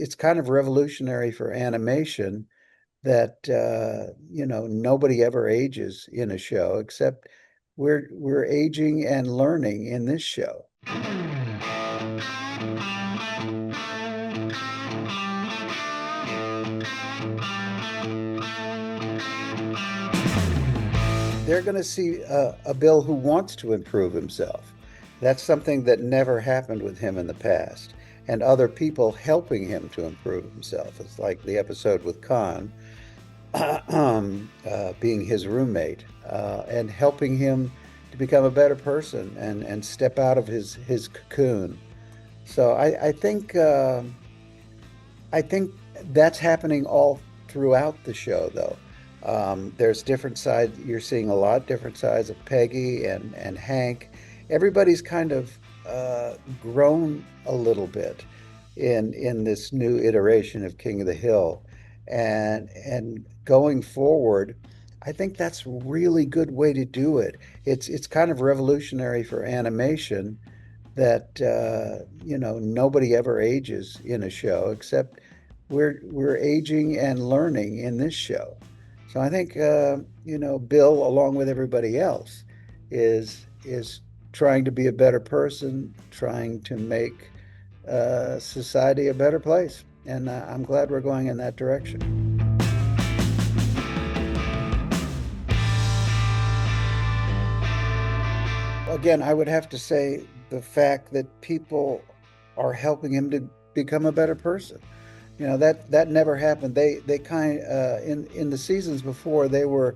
It's kind of revolutionary for animation that nobody ever ages in a show except we're aging and learning in this show. They're going to see a Bill who wants to improve himself. That's something that never happened with him in the past. And other people helping him to improve himself. It's like the episode with Khan being his roommate and helping him to become a better person and step out of his cocoon. So I think that's happening all throughout the show, though. There's different sides. You're seeing a lot different sides of Peggy and Hank. Everybody's kind of grown a little bit in this new iteration of King of the Hill, and going forward, I think that's a really good way to do it. It's kind of revolutionary for animation that nobody ever ages in a show except we're aging and learning in this show. So I think Bill, along with everybody else, is trying to be a better person, trying to make society a better place, and I'm glad we're going in that direction. Again, I would have to say the fact that people are helping him to become a better person. That never happened. They kind in the seasons before they were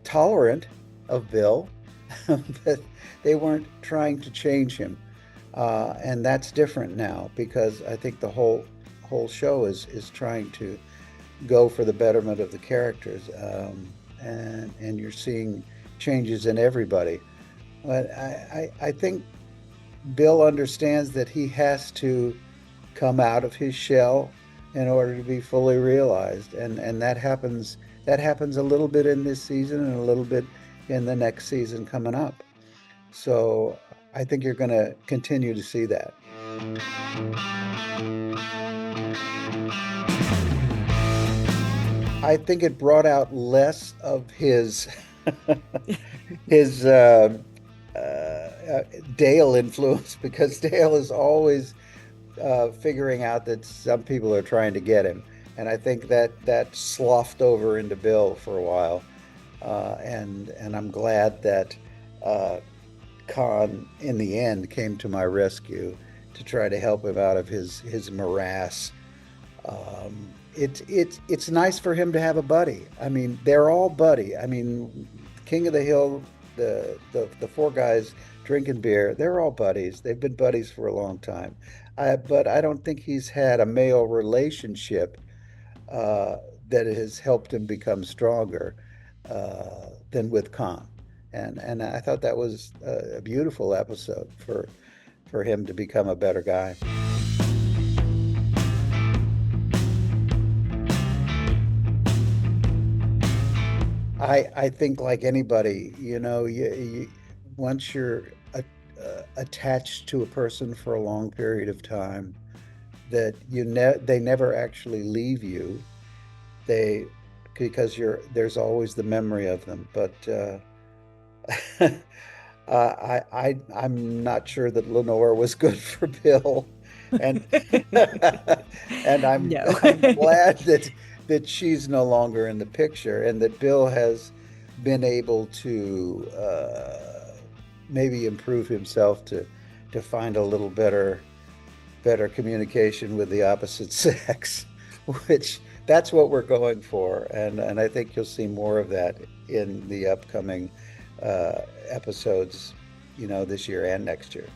tolerant of Bill, but they weren't trying to change him, and that's different now because I think the whole show is trying to go for the betterment of the characters, and you're seeing changes in everybody. But I think Bill understands that he has to come out of his shell in order to be fully realized, and that happens a little bit in this season and a little bit in the next season coming up. So I think you're going to continue to see that. I think it brought out less of his his Dale influence because Dale is always figuring out that some people are trying to get him, and I think that sloughed over into Bill for a while, and I'm glad that uh, Khan in the end came to my rescue to try to help him out of his morass. It's nice for him to have a buddy. I mean, they're all buddy. I mean, King of the Hill, the four guys drinking beer, they're all buddies. They've been buddies for a long time. But I don't think he's had a male relationship uh, that has helped him become stronger than with Khan. And I thought that was a beautiful episode for him to become a better guy. I think like anybody, once you're attached to a person for a long period of time, that they never actually leave you. They because there's always the memory of them. But I'm not sure that Lenore was good for Bill, and and I'm No. I'm glad that she's no longer in the picture, and that Bill has been able to maybe improve himself to find a little better communication with the opposite sex, which that's what we're going for, and I think you'll see more of that in the upcoming episodes, this year and next year.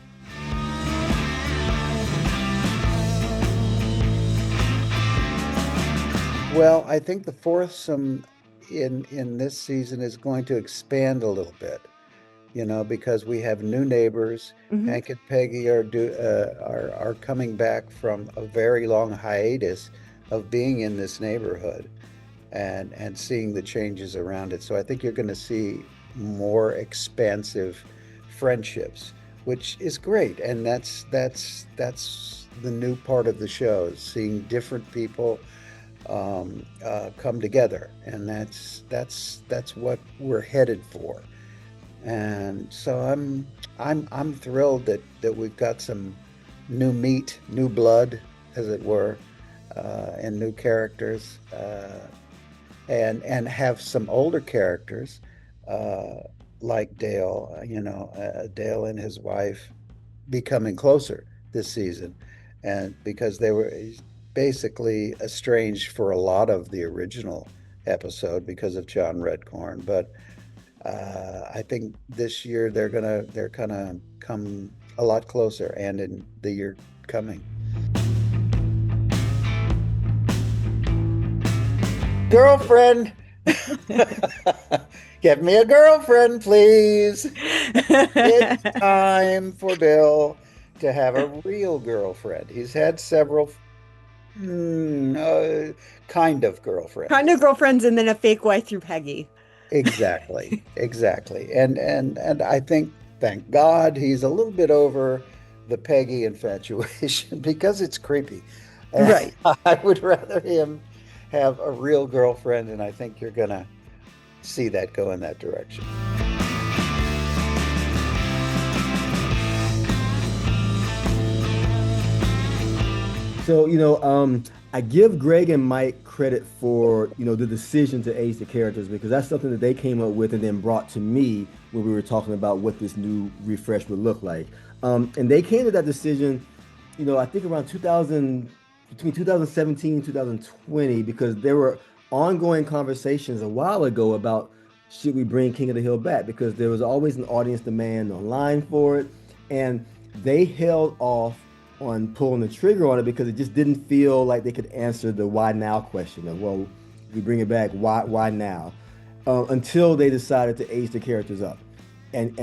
Well, I think the foursome in this season is going to expand a little bit, because we have new neighbors. Mhm. Hank and Peggy are coming back from a very long hiatus of being in this neighborhood and seeing the changes around it. So I think you're going to see more expansive friendships. which is great. And that's the new part of the show, is seeing different people come together, and that's what we're headed for. And so I'm thrilled that we've got some new meat, new blood, as it were, and new characters, and have some older characters, uh, like Dale, Dale and his wife becoming closer this season, and because they were basically estranged for a lot of the original episode because of John Redcorn. But I think this year they're gonna come a lot closer, and in the year coming. Girlfriend, get me a girlfriend, please. It's time for Bill to have a real girlfriend. He's had several, mm, uh, kind of Kind girlfriends. of girlfriends and then a fake wife through Peggy. Exactly, exactly. And I think, thank God, he's a little bit over the Peggy infatuation because it's creepy. And Right. I would rather him have a real girlfriend, and I think you're gonna see that go in that direction. So, I give Greg and Mike credit for, the decision to age the characters because that's something that they came up with and then brought to me when we were talking about what this new refresh would look like. And they came to that decision, I think around 2000, between 2017 and 2020, because there were ongoing conversations a while ago about should we bring King of the Hill back because there was always an audience demand online for it. And they held off on pulling the trigger on it because it just didn't feel like they could answer the why now question of, well, we bring it back, why now? Until they decided to age the characters up and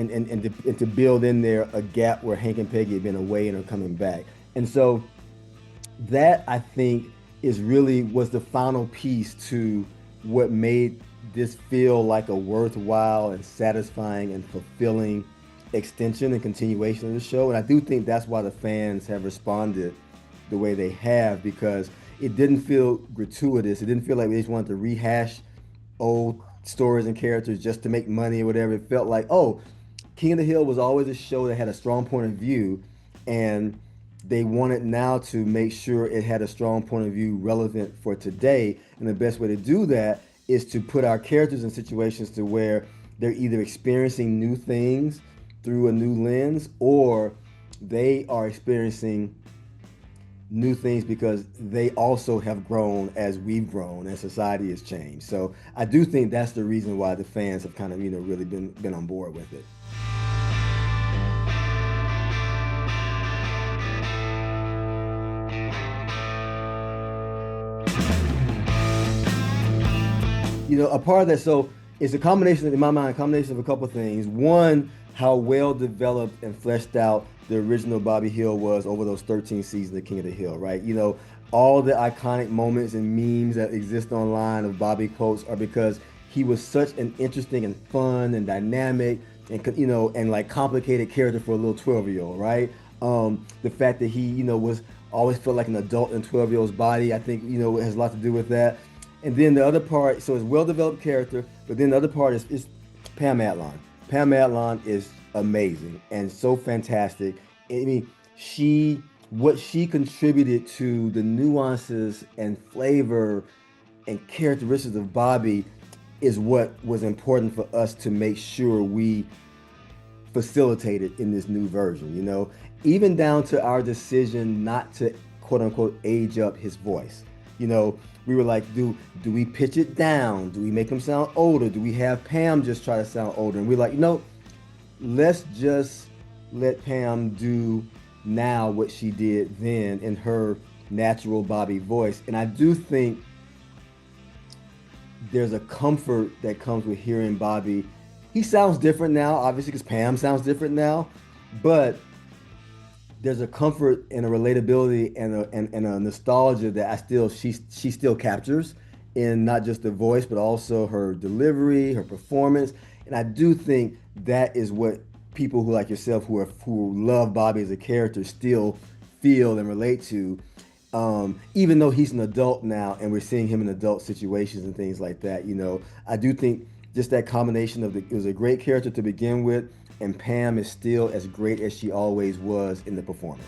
to build in there a gap where Hank and Peggy had been away and are coming back. And so that, I think, is really was the final piece to what made this feel like a worthwhile and satisfying and fulfilling extension and continuation of the show. And I do think that's why the fans have responded the way they have because it didn't feel gratuitous. It didn't feel like they just wanted to rehash old stories and characters just to make money or whatever. It felt like, oh, King of the Hill was always a show that had a strong point of view, and they wanted now to make sure it had a strong point of view relevant for today. And the best way to do that is to put our characters in situations to where they're either experiencing new things through a new lens or they are experiencing new things because they also have grown as we've grown and society has changed. So I do think that's the reason why the fans have kind of, really been on board with it. A part of that, so it's a combination, in my mind, a combination of a couple of things. One, how well developed and fleshed out the original Bobby Hill was over those 13 seasons of King of the Hill, right? All the iconic moments and memes that exist online of Bobby quotes are because he was such an interesting and fun and dynamic and, and like complicated character for a little 12-year-old, right? The fact that he, was always felt like an adult in 12-year-old's body, I think, it has a lot to do with that. And then the other part, so it's well-developed character, but then the other part is Pam Adlon. Pam Adlon is amazing and so fantastic. I mean, what she contributed to the nuances and flavor and characteristics of Bobby is what was important for us to make sure we facilitated in this new version, even down to our decision not to quote unquote age up his voice. We were like, do we pitch it down? Do we make him sound older? Do we have Pam just try to sound older? And we're like, let's just let Pam do now what she did then in her natural Bobby voice. And I do think there's a comfort that comes with hearing Bobby. He sounds different now, obviously, because Pam sounds different now, but there's a comfort and a relatability and a nostalgia that she still captures in not just the voice but also her delivery, her performance, and I do think that is what people who like yourself who love Bobby as a character still feel and relate to, even though he's an adult now and we're seeing him in adult situations and things like that. I do think just that combination of it was a great character to begin with, and Pam is still as great as she always was in the performance.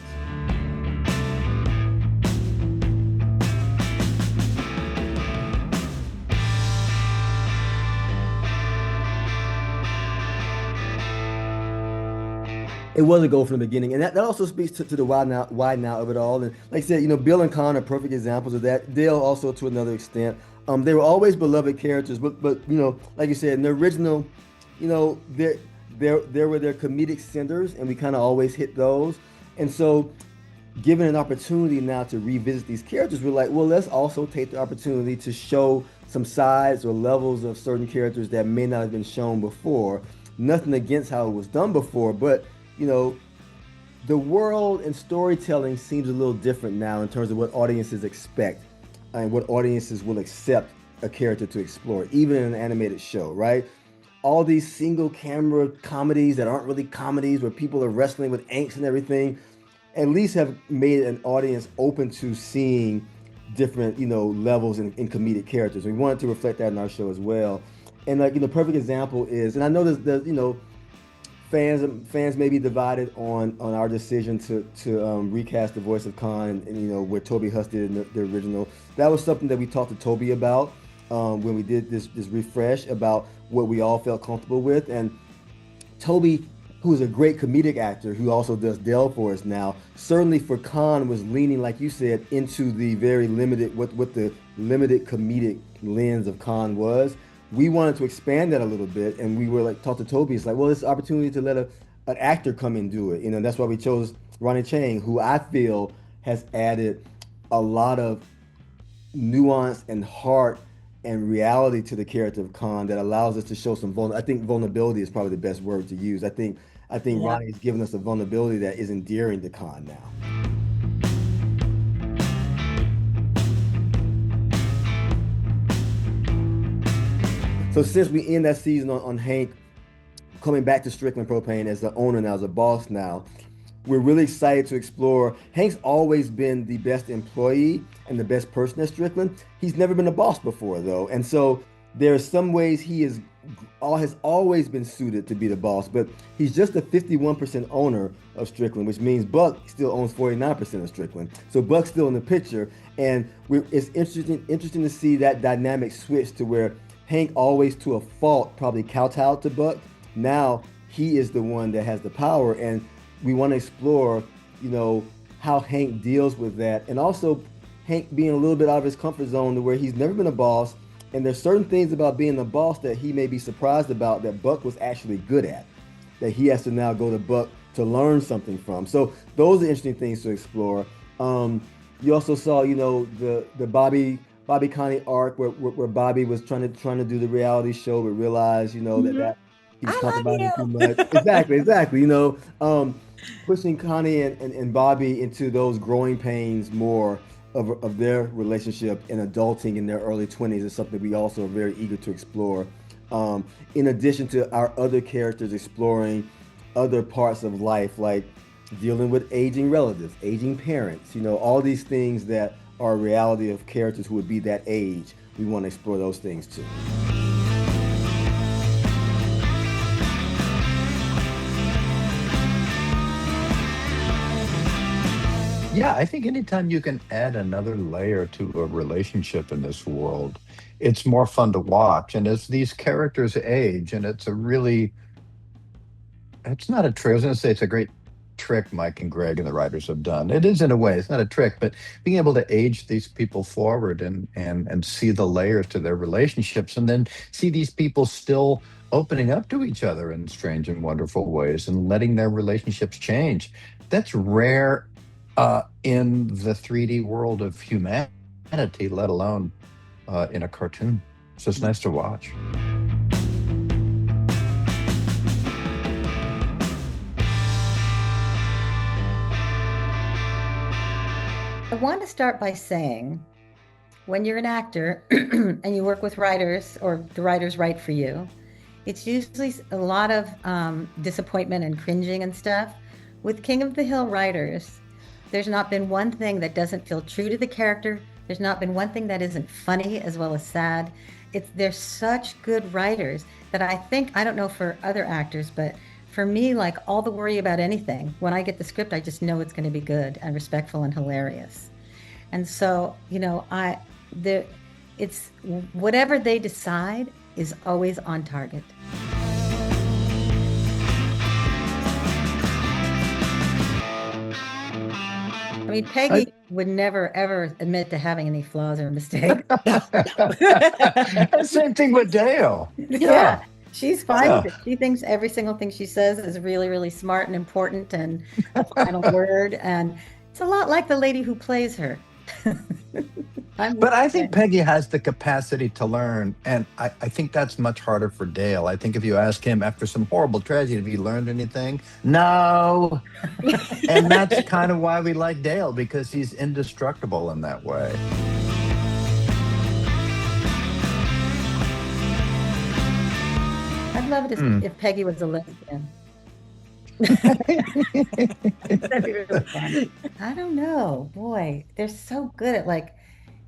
It was a goal from the beginning, and that also speaks to the why now of it all. And like I said, Bill and Con are perfect examples of that. Dale also to another extent. They were always beloved characters, but like you said, in the original, there were their comedic centers, and we kind of always hit those. And so, given an opportunity now to revisit these characters, we're like, well, let's also take the opportunity to show some sides or levels of certain characters that may not have been shown before. Nothing against how it was done before, but the world and storytelling seems a little different now in terms of what audiences expect and what audiences will accept a character to explore, even in an animated show, right? All these single camera comedies that aren't really comedies where people are wrestling with angst and everything, at least have made an audience open to seeing different, levels in comedic characters. We wanted to reflect that in our show as well. And perfect example is, and I know there's fans may be divided on our decision to recast the voice of Khan, and where Toby Huss did in the original. That was something that we talked to Toby about when we did this refresh, about what we all felt comfortable with. And Toby, who is a great comedic actor who also does Dell for us now, certainly for Khan was leaning, like you said, into the very limited, what the limited comedic lens of Khan was. We wanted to expand that a little bit, and we were like, talk to Toby. It's like, well, it's an opportunity to let an actor come and do it. That's why we chose Ronny Chieng, who I feel has added a lot of nuance and heart and reality to the character of Khan that allows us to show some I think vulnerability is probably the best word to use. I think Yeah. Ronny's given us a vulnerability that is endearing to Khan now. So since we end that season on Hank coming back to Strickland Propane as the owner now, as a boss now, we're really excited to explore. Hank's always been the best employee and the best person at Strickland. He's never been a boss before, though. And so there are some ways he has always been suited to be the boss, but he's just a 51% owner of Strickland, which means Buck still owns 49% of Strickland. So Buck's still in the picture. And it's interesting to see that dynamic switch to where Hank always, to a fault, probably kowtowed to Buck. Now he is the one that has the power, and we want to explore, how Hank deals with that, and also Hank being a little bit out of his comfort zone to where he's never been a boss, and there's certain things about being a boss that he may be surprised about that Buck was actually good at, that he has to now go to Buck to learn something from. So those are interesting things to explore. You also saw, the Bobby Connie arc where Bobby was trying to do the reality show, but realized, that he was I talking love about it too you. much. Exactly. Pushing Connie and Bobby into those growing pains more of their relationship and adulting in their early 20s is something we also are very eager to explore. In addition to our other characters exploring other parts of life, like dealing with aging relatives, aging parents, all these things that are a reality of characters who would be that age. We want to explore those things too. Yeah, I think anytime you can add another layer to a relationship in this world, it's more fun to watch. And as these characters age, and it's not a trick. I was going to say it's a great trick Mike and Greg and the writers have done. It is in a way. It's not a trick, but being able to age these people forward and see the layers to their relationships, and then see these people still opening up to each other in strange and wonderful ways and letting their relationships change. That's rare in the 3D world of humanity, let alone in a cartoon. So it's nice to watch. I want to start by saying, when you're an actor and you work with writers or the writers write for you, it's usually a lot of disappointment and cringing and stuff. With King of the Hill writers, there's not been one thing that doesn't feel true to the character. There's not been one thing that isn't funny as well as sad. They're such good writers that I think, I don't know for other actors, but for me, like all the worry about anything, when I get the script, I just know it's going to be good and respectful and hilarious. And so, it's whatever they decide is always on target. I mean, Peggy would never, ever admit to having any flaws or mistakes. Same thing with Dale. Yeah. She's fine Yeah. with it. She thinks every single thing she says is really, really smart and important and a final word. And it's a lot like the lady who plays her. But I think Peggy has the capacity to learn, and I think that's much harder for Dale. I think if you ask him after some horrible tragedy, have you learned anything? No. And that's kind of why we like Dale, because he's indestructible in that way. I'd love it if Peggy was a lesbian. That'd be really fun. I don't know. Boy, they're so good at like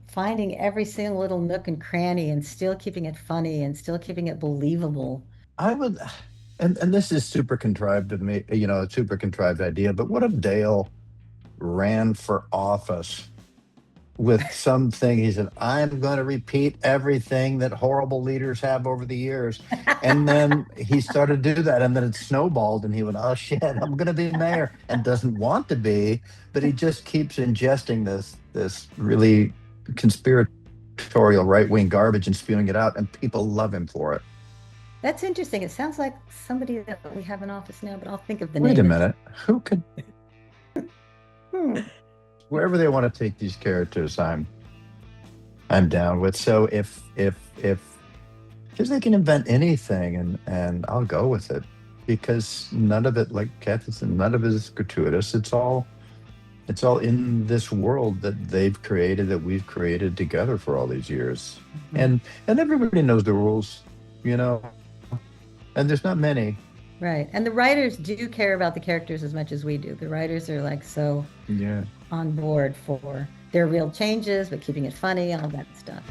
finding every single little nook and cranny and still keeping it funny and still keeping it believable. I would, and this is super contrived of me, a super contrived idea, but what if Dale ran for office with something? He said, I'm going to repeat everything that horrible leaders have over the years. And then he started to do that, and then it snowballed, and he went, oh shit, I'm going to be mayor, and doesn't want to be, but he just keeps ingesting this really conspiratorial right-wing garbage and spewing it out, and people love him for it. That's interesting. It sounds like somebody that we have in office now, but I'll think of the Wait name. a minute. Who could, Hmm. wherever they want to take these characters, I'm down with. So if because they can invent anything, and I'll go with it, because none of it, like Kathy said, none of it is gratuitous. It's all in this world that they've created, that we've created together for all these years. And everybody knows the rules, and there's not many. Right. And the writers do care about the characters as much as we do. The writers are like so Yeah. on board for their real changes, but keeping it funny, all that stuff.